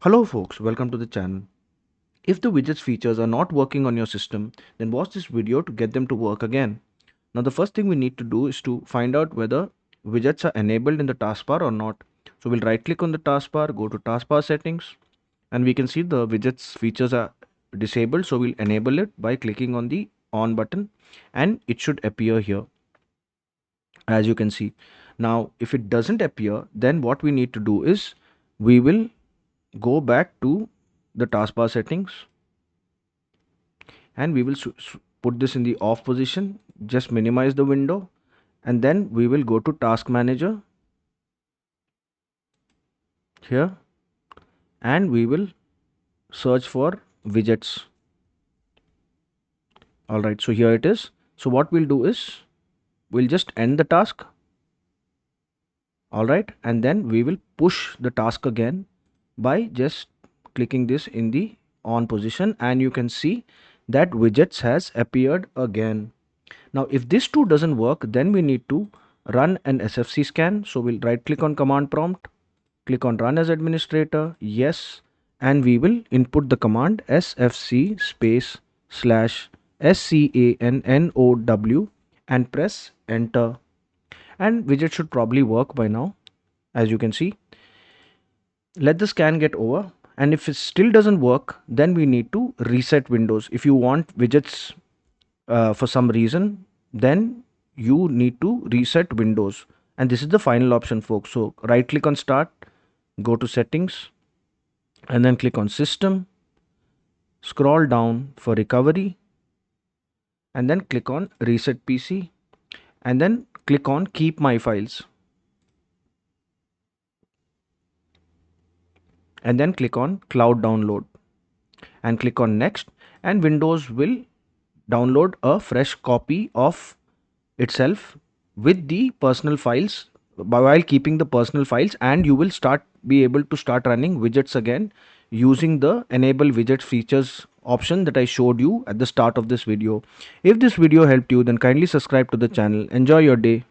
Hello folks, welcome to the channel. If the widgets features are not working on your system, then watch this video to get them to work again. Now the first thing we need to do is to find out whether widgets are enabled in the taskbar or not. So we'll right click on the taskbar, go to taskbar settings, and we can see the widgets features are disabled. So we'll enable it by clicking on the on button and it should appear here as you can see. Now if it doesn't appear, then what we need to do is we will go back to the taskbar settings and we will put this in the off position, just minimize the window, and then we will go to task manager here and we will search for widgets. All right, so here it is. So what we'll do is we'll just end the task. All right, and then we will push the task again by just clicking this in the on position, and you can see that widgets has appeared again. Now if this too doesn't work, then we need to run an SFC scan. So we'll right click on command prompt, click on run as administrator, yes, and we will input the command sfc space slash scannow and press enter. And widget should probably work by now, as you can see. Let the scan get over, and if it still doesn't work, then we need to reset Windows. If you want widgets for some reason, then you need to reset Windows, and this is the final option folks. So right click on start, go to settings, and then click on system, scroll down for recovery, and then click on reset PC, and then click on keep my files, and then click on cloud download and click on next, and Windows will download a fresh copy of itself with the personal files while keeping the personal files, and you will be able to start running widgets again using the enable widget features option that I showed you at the start of this video. If this video helped you, then kindly subscribe to the channel. Enjoy your day.